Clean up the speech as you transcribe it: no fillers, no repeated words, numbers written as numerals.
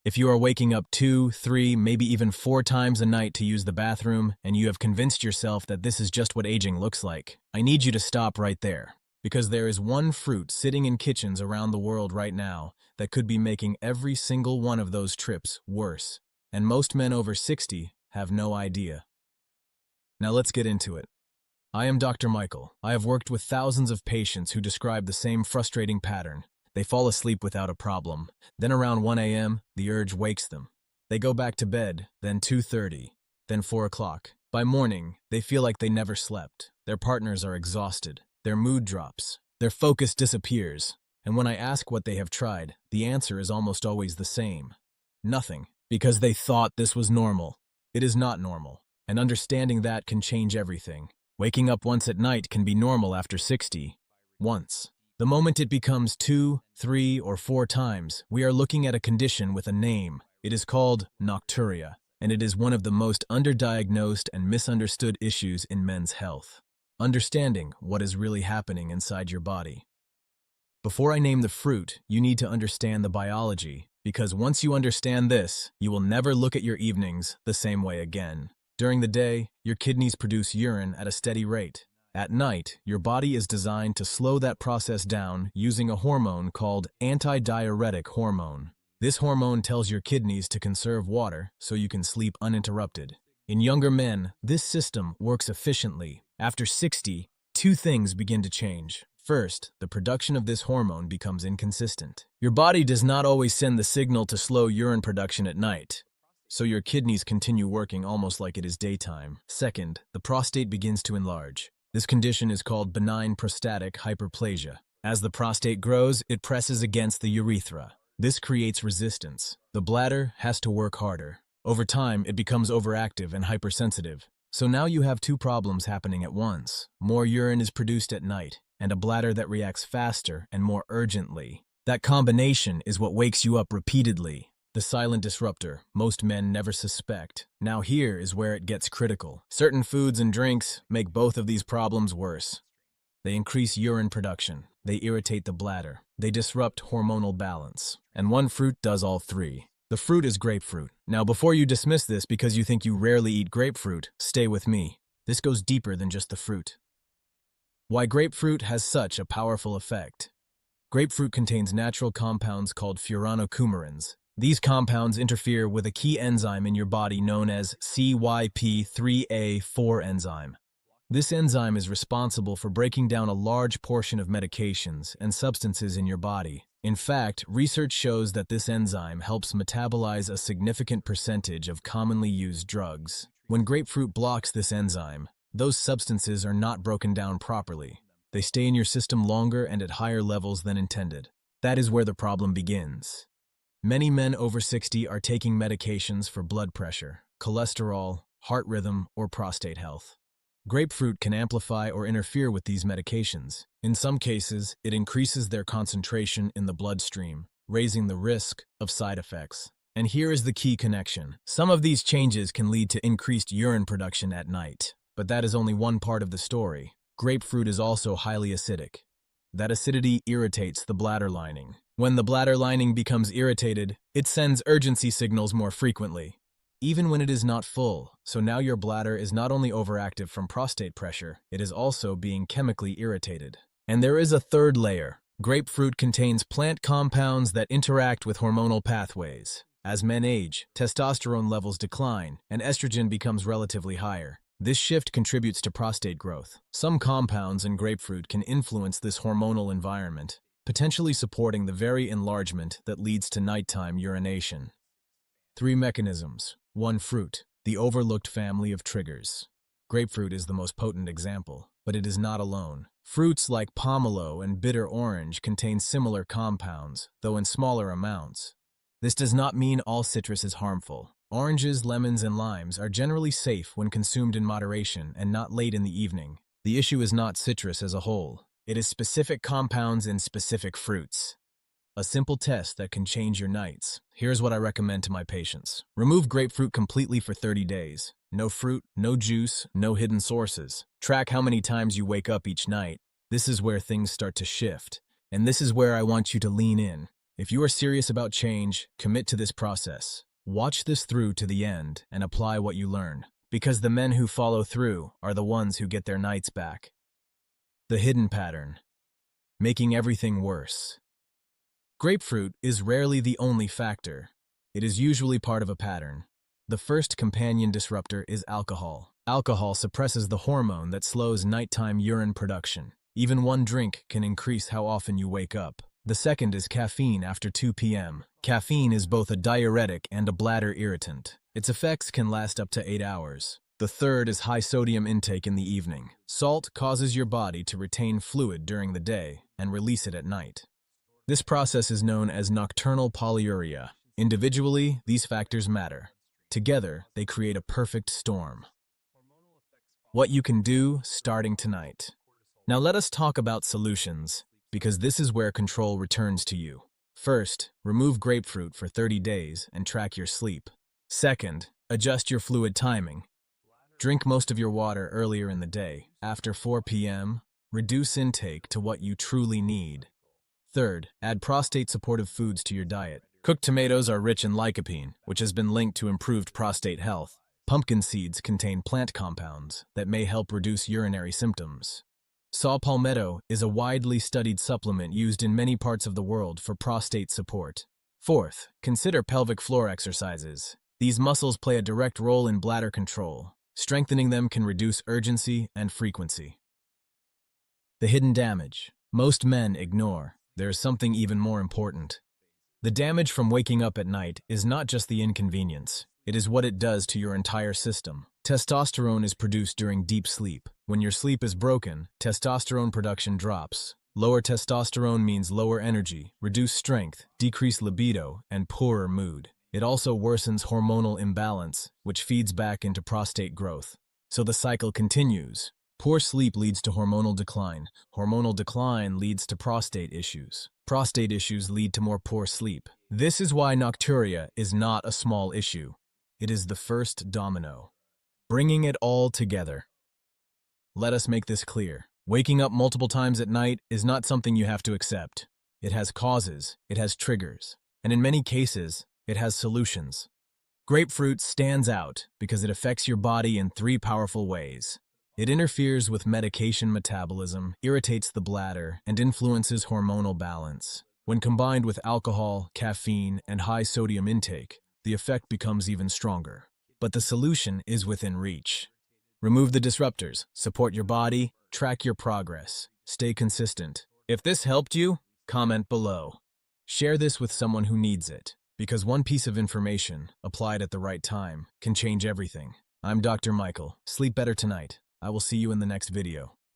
If you are waking up 2, 3, maybe even 4 times a night to use the bathroom, and you have convinced yourself that this is just what aging looks like, I need you to stop right there. Because there is one fruit sitting in kitchens around the world right now that could be making every single one of those trips worse. And most men over 60 have no idea. Now let's get into it. I am Dr. Michael. I have worked with thousands of patients who describe the same frustrating pattern. They fall asleep without a problem. Then around 1 a.m., the urge wakes them. They go back to bed, then 2:30, then 4 o'clock. By morning, they feel like they never slept. Their partners are exhausted. Their mood drops. Their focus disappears. And when I ask what they have tried, the answer is almost always the same. Nothing. Because they thought this was normal. It is not normal. And understanding that can change everything. Waking up once at night can be normal after 60. Once. The moment it becomes 2, 3, or 4 times, we are looking at a condition with a name. It is called nocturia, and it is one of the most underdiagnosed and misunderstood issues in men's health. Understanding what is really happening inside your body. Before I name the fruit, you need to understand the biology, because once you understand this, you will never look at your evenings the same way again. During the day, your kidneys produce urine at a steady rate. At night, your body is designed to slow that process down using a hormone called antidiuretic hormone. This hormone tells your kidneys to conserve water so you can sleep uninterrupted. In younger men, this system works efficiently. After 60, 2 things begin to change. First, the production of this hormone becomes inconsistent. Your body does not always send the signal to slow urine production at night, so your kidneys continue working almost like it is daytime. Second, the prostate begins to enlarge. This condition is called benign prostatic hyperplasia. As the prostate grows, it presses against the urethra. This creates resistance. The bladder has to work harder. Over time, it becomes overactive and hypersensitive. So now you have 2 problems happening at once. More urine is produced at night, and a bladder that reacts faster and more urgently. That combination is what wakes you up repeatedly. The silent disruptor most men never suspect. Now here is where it gets critical. Certain foods and drinks make both of these problems worse. They increase urine production. They irritate the bladder. They disrupt hormonal balance. And one fruit does all 3. The fruit is grapefruit. Now before you dismiss this because you think you rarely eat grapefruit, stay with me. This goes deeper than just the fruit. Why grapefruit has such a powerful effect. Grapefruit contains natural compounds called furanocoumarins. These compounds interfere with a key enzyme in your body known as CYP3A4 enzyme. This enzyme is responsible for breaking down a large portion of medications and substances in your body. In fact, research shows that this enzyme helps metabolize a significant percentage of commonly used drugs. When grapefruit blocks this enzyme, those substances are not broken down properly. They stay in your system longer and at higher levels than intended. That is where the problem begins. Many men over 60 are taking medications for blood pressure, cholesterol, heart rhythm, or prostate health. Grapefruit can amplify or interfere with these medications. In some cases, it increases their concentration in the bloodstream, raising the risk of side effects. And here is the key connection. Some of these changes can lead to increased urine production at night, but that is only one part of the story. Grapefruit is also highly acidic. That acidity irritates the bladder lining. When the bladder lining becomes irritated, it sends urgency signals more frequently, even when it is not full. So now your bladder is not only overactive from prostate pressure, it is also being chemically irritated. And there is a third layer. Grapefruit contains plant compounds that interact with hormonal pathways. As men age, testosterone levels decline, and estrogen becomes relatively higher. This shift contributes to prostate growth. Some compounds in grapefruit can influence this hormonal environment, potentially supporting the very enlargement that leads to nighttime urination. 3 mechanisms. 1 fruit, the overlooked family of triggers. Grapefruit is the most potent example, but it is not alone. Fruits like pomelo and bitter orange contain similar compounds, though in smaller amounts. This does not mean all citrus is harmful. Oranges, lemons, and limes are generally safe when consumed in moderation and not late in the evening. The issue is not citrus as a whole. It is specific compounds in specific fruits. A simple test that can change your nights. Here's what I recommend to my patients. Remove grapefruit completely for 30 days. No fruit, no juice, no hidden sources. Track how many times you wake up each night. This is where things start to shift. And this is where I want you to lean in. If you are serious about change, commit to this process. Watch this through to the end and apply what you learn, because the men who follow through are the ones who get their nights back. The hidden pattern. Making everything worse. Grapefruit is rarely the only factor. It is usually part of a pattern. The first companion disruptor is alcohol. Alcohol suppresses the hormone that slows nighttime urine production. Even one drink can increase how often you wake up. The second is caffeine after 2 p.m. Caffeine is both a diuretic and a bladder irritant. Its effects can last up to 8 hours. The third is high sodium intake in the evening. Salt causes your body to retain fluid during the day and release it at night. This process is known as nocturnal polyuria. Individually, these factors matter. Together, they create a perfect storm. What you can do starting tonight. Now let us talk about solutions, because this is where control returns to you. First, remove grapefruit for 30 days and track your sleep. Second, adjust your fluid timing. Drink most of your water earlier in the day. After 4 p.m., reduce intake to what you truly need. Third, add prostate-supportive foods to your diet. Cooked tomatoes are rich in lycopene, which has been linked to improved prostate health. Pumpkin seeds contain plant compounds that may help reduce urinary symptoms. Saw palmetto is a widely studied supplement used in many parts of the world for prostate support. Fourth, consider pelvic floor exercises. These muscles play a direct role in bladder control. Strengthening them can reduce urgency and frequency. The hidden damage. Most men ignore. There is something even more important. The damage from waking up at night is not just the inconvenience. It is what it does to your entire system. Testosterone is produced during deep sleep. When your sleep is broken, testosterone production drops. Lower testosterone means lower energy, reduced strength, decreased libido, and poorer mood. It also worsens hormonal imbalance, which feeds back into prostate growth. So the cycle continues. Poor sleep leads to hormonal decline. Hormonal decline leads to prostate issues. Prostate issues lead to more poor sleep. This is why nocturia is not a small issue. It is the first domino. Bringing it all together. Let us make this clear. Waking up multiple times at night is not something you have to accept. It has causes, it has triggers, and in many cases, it has solutions. Grapefruit stands out because it affects your body in 3 powerful ways. It interferes with medication metabolism, irritates the bladder, and influences hormonal balance. When combined with alcohol, caffeine, and high sodium intake, the effect becomes even stronger. But the solution is within reach. Remove the disruptors, support your body, track your progress, stay consistent. If this helped you, comment below. Share this with someone who needs it, because one piece of information, applied at the right time, can change everything. I'm Dr. Michael. Sleep better tonight. I will see you in the next video.